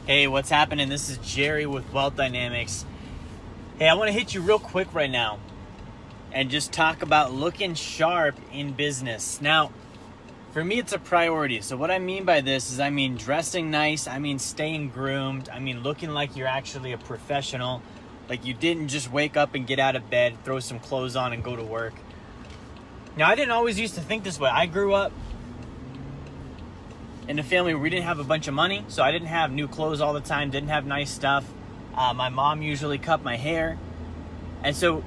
Hey, what's happening? This is Jerry with Wealth Dynamics. Hey, I want to hit you real quick right now and just talk about looking sharp in business. Now, for me, it's a priority. So what I mean by this is dressing nice, staying groomed, looking like you're actually a professional, like you didn't just wake up and get out of bed, throw some clothes on and go to work. Now, I didn't always used to think this way. I grew up in a family where we didn't have a bunch of money, so I didn't have new clothes all the time, didn't have nice stuff. My mom usually cut my hair. And so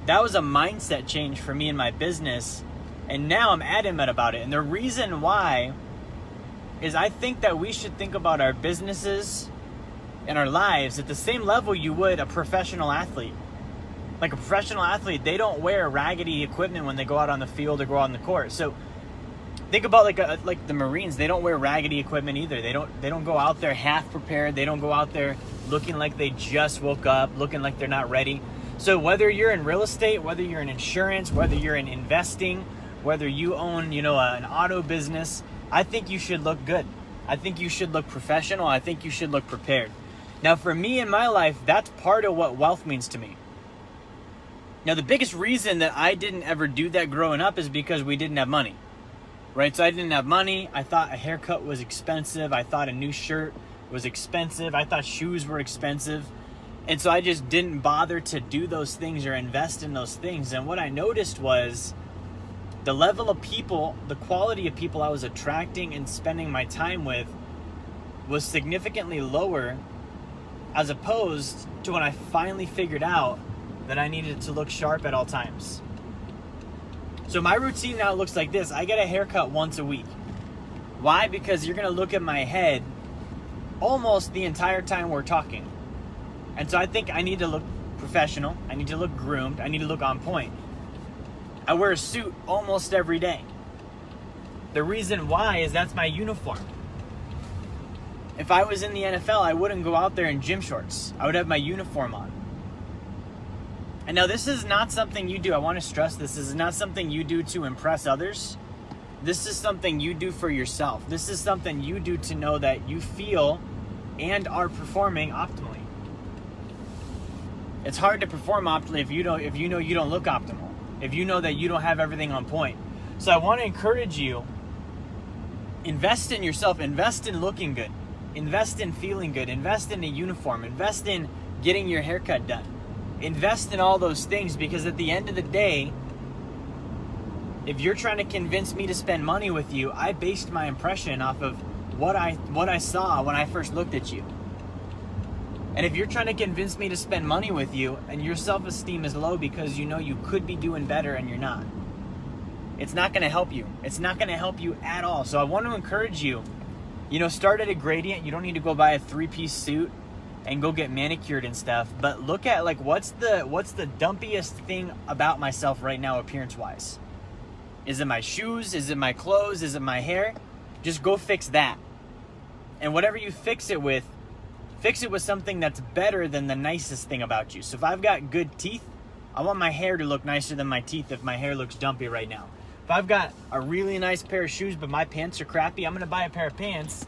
that was a mindset change for me in my business. And now I'm adamant about it. And the reason why is I think that we should think about our businesses and our lives at the same level you would a professional athlete. Like a professional athlete, they don't wear raggedy equipment when they go out on the field or go out on the court. So think about like the Marines. They don't wear raggedy equipment either. They don't go out there half prepared. They don't go out there looking like they just woke up, looking like they're not ready. So whether you're in real estate, whether you're in insurance, whether you're in investing, whether you own, an auto business, I think you should look good. I think you should look professional. I think you should look prepared. Now, for me in my life, that's part of what wealth means to me. Now, the biggest reason that I didn't ever do that growing up is because we didn't have money. Right, so I didn't have money. I thought a haircut was expensive. I thought a new shirt was expensive. I thought shoes were expensive. And so I just didn't bother to do those things or invest in those things. And what I noticed was the level of people, the quality of people I was attracting and spending my time with was significantly lower as opposed to when I finally figured out that I needed to look sharp at all times. So my routine now looks like this. I get a haircut once a week. Why? Because you're going to look at my head almost the entire time we're talking. And so I think I need to look professional. I need to look groomed. I need to look on point. I wear a suit almost every day. The reason why is that's my uniform. If I was in the NFL, I wouldn't go out there in gym shorts. I would have my uniform on. And now this is not something you do. I want to stress this is not something you do to impress others. This is something you do for yourself. This is something you do to know that you feel and are performing optimally. It's hard to perform optimally if you know you don't look optimal. If you know that you don't have everything on point. So I want to encourage you, invest in yourself, invest in looking good, invest in feeling good, invest in a uniform, invest in getting your haircut done. Invest in all those things, because at the end of the day, if you're trying to convince me to spend money with you, I based my impression off of what I saw when I first looked at you. And if you're trying to convince me to spend money with you and your self-esteem is low because you know you could be doing better and you're not, it's not going to help you. It's not going to help you at all. So I want to encourage you, start at a gradient. You don't need to go buy a 3-piece suit and go get manicured and stuff, but look at what's the dumpiest thing about myself right now appearance wise. Is it my shoes? Is it my clothes? Is it my hair? Just go fix that. And whatever you fix it with something that's better than the nicest thing about you. So if I've got good teeth, I want my hair to look nicer than my teeth if my hair looks dumpy right now. If I've got a really nice pair of shoes but my pants are crappy, I'm gonna buy a pair of pants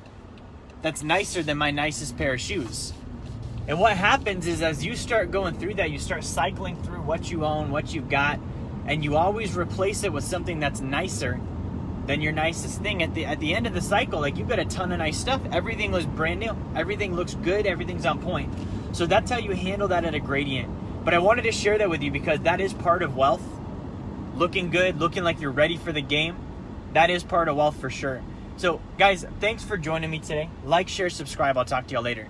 that's nicer than my nicest pair of shoes. And what happens is as you start going through that, you start cycling through what you own, what you've got, and you always replace it with something that's nicer than your nicest thing. At the end of the cycle, you've got a ton of nice stuff. Everything looks brand new. Everything looks good. Everything's on point. So that's how you handle that at a gradient. But I wanted to share that with you because that is part of wealth. Looking good, looking like you're ready for the game. That is part of wealth for sure. So guys, thanks for joining me today. Like, share, subscribe. I'll talk to y'all later.